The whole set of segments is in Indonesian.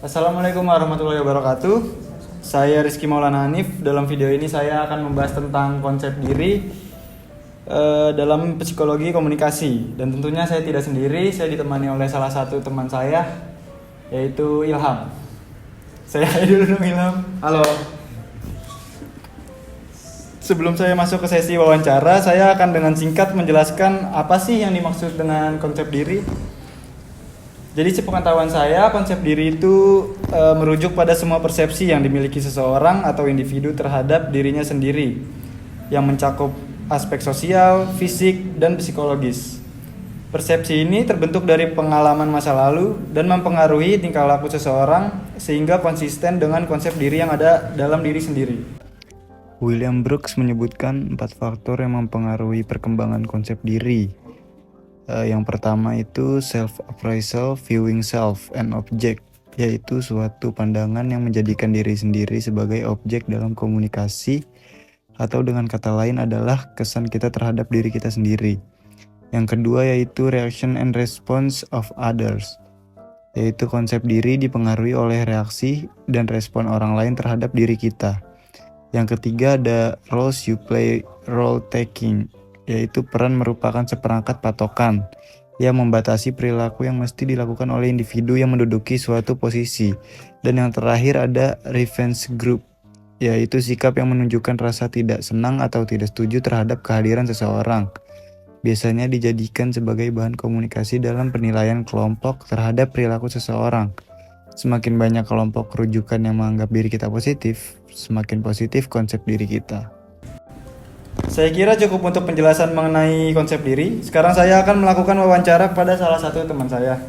Assalamualaikum warahmatullahi wabarakatuh. Saya Rizky Maulana Hanif. Dalam video ini saya akan membahas tentang konsep diri dalam psikologi komunikasi. Dan tentunya saya tidak sendiri, saya ditemani oleh salah satu teman saya, yaitu Ilham. Saya dulu Ilham. Halo. Sebelum saya masuk ke sesi wawancara, saya akan dengan singkat menjelaskan apa sih yang dimaksud dengan konsep diri. Jadi sepengetahuan saya, konsep diri itu merujuk pada semua persepsi yang dimiliki seseorang atau individu terhadap dirinya sendiri, yang mencakup aspek sosial, fisik, dan psikologis. Persepsi ini terbentuk dari pengalaman masa lalu dan mempengaruhi tingkah laku seseorang sehingga konsisten dengan konsep diri yang ada dalam diri sendiri. William Brooks menyebutkan 4 faktor yang mempengaruhi perkembangan konsep diri. Yang pertama itu self-appraisal, viewing self and object, yaitu suatu pandangan yang menjadikan diri sendiri sebagai objek dalam komunikasi, atau dengan kata lain adalah kesan kita terhadap diri kita sendiri. Yang kedua yaitu reaction and response of others, yaitu konsep diri dipengaruhi oleh reaksi dan respon orang lain terhadap diri kita. Yang ketiga ada roles you play, role taking, yaitu peran merupakan seperangkat patokan yang membatasi perilaku yang mesti dilakukan oleh individu yang menduduki suatu posisi. Dan yang terakhir ada revenge group, yaitu sikap yang menunjukkan rasa tidak senang atau tidak setuju terhadap kehadiran seseorang. Biasanya dijadikan sebagai bahan komunikasi dalam penilaian kelompok terhadap perilaku seseorang. Semakin banyak kelompok rujukan yang menganggap diri kita positif, semakin positif konsep diri kita. Saya kira cukup untuk penjelasan mengenai konsep diri. Sekarang saya akan melakukan wawancara kepada salah satu teman saya.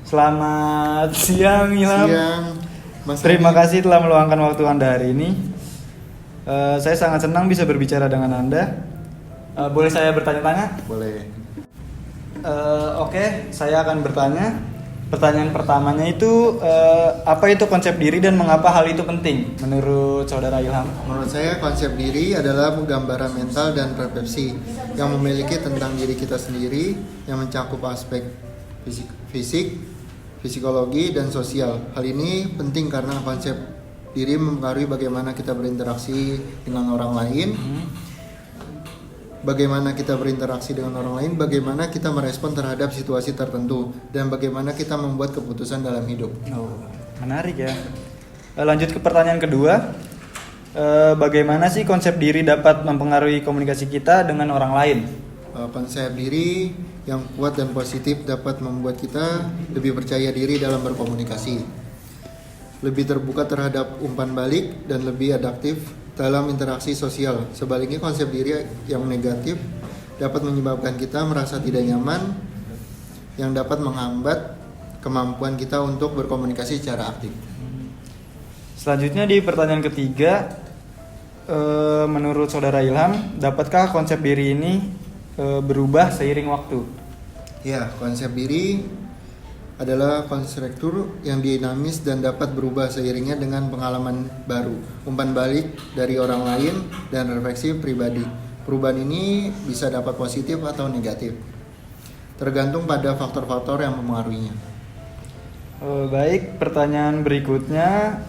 Selamat siang, Ilham. Siang, Mas Terima Hanif. kasih telah meluangkan waktu Anda hari ini. Saya sangat senang bisa berbicara dengan Anda. Boleh saya bertanya-tanya? Boleh. Oke, saya akan bertanya. Pertanyaan pertamanya itu apa itu konsep diri dan mengapa hal itu penting menurut saudara Ilham? Menurut saya konsep diri adalah gambaran mental dan persepsi yang memiliki tentang diri kita sendiri yang mencakup aspek fisik, psikologi, dan sosial. Hal ini penting karena konsep diri mempengaruhi bagaimana kita berinteraksi dengan orang lain, bagaimana kita berinteraksi dengan orang lain, bagaimana kita merespon terhadap situasi tertentu, dan bagaimana kita membuat keputusan dalam hidup. Oh, menarik ya. Lanjut ke pertanyaan kedua. Bagaimana sih konsep diri dapat mempengaruhi komunikasi kita dengan orang lain? Konsep diri yang kuat dan positif dapat membuat kita lebih percaya diri dalam berkomunikasi, lebih terbuka terhadap umpan balik, dan lebih adaptif dalam interaksi sosial. Sebaliknya, konsep diri yang negatif dapat menyebabkan kita merasa tidak nyaman, yang dapat menghambat kemampuan kita untuk berkomunikasi secara aktif. Selanjutnya di pertanyaan ketiga, menurut saudara Ilham, dapatkah konsep diri ini berubah seiring waktu? Ya, konsep diri adalah konstruktur yang dinamis dan dapat berubah seiringnya dengan pengalaman baru, umpan balik dari orang lain, dan refleksi pribadi. Perubahan ini bisa dapat positif atau negatif, tergantung pada faktor-faktor yang mempengaruhinya. Baik, pertanyaan berikutnya,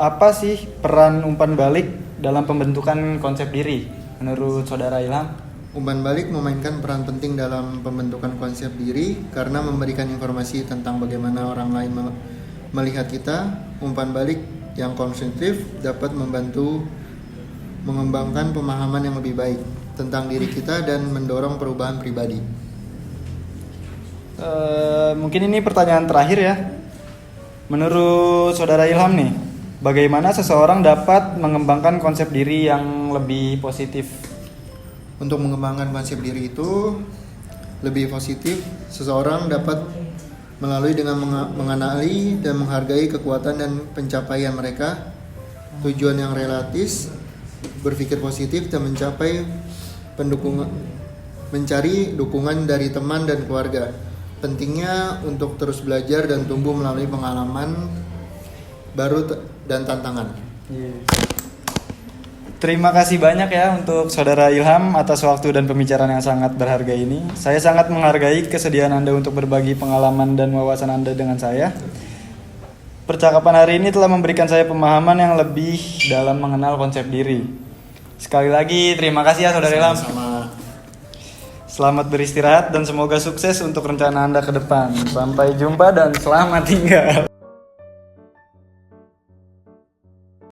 apa sih peran umpan balik dalam pembentukan konsep diri menurut saudara Ilham? Umpan balik memainkan peran penting dalam pembentukan konsep diri karena memberikan informasi tentang bagaimana orang lain melihat kita. Umpan balik yang konstruktif dapat membantu mengembangkan pemahaman yang lebih baik tentang diri kita dan mendorong perubahan pribadi. Mungkin ini pertanyaan terakhir ya. Menurut saudara Ilham nih, bagaimana seseorang dapat mengembangkan konsep diri yang lebih positif? Untuk mengembangkan konsep diri itu lebih positif, seseorang dapat melalui dengan mengenali dan menghargai kekuatan dan pencapaian mereka, tujuan yang realistis, berpikir positif, dan mencari dukungan dari teman dan keluarga. Pentingnya untuk terus belajar dan tumbuh melalui pengalaman baru dan tantangan. Terima kasih banyak ya untuk saudara Ilham atas waktu dan pembicaraan yang sangat berharga ini. Saya sangat menghargai kesediaan Anda untuk berbagi pengalaman dan wawasan Anda dengan saya. percakapan hari ini telah memberikan saya pemahaman yang lebih dalam mengenal konsep diri. Sekali lagi terima kasih ya Saudara Ilham. Sama. Selamat beristirahat dan semoga sukses untuk rencana Anda ke depan. Sampai jumpa dan selamat tinggal.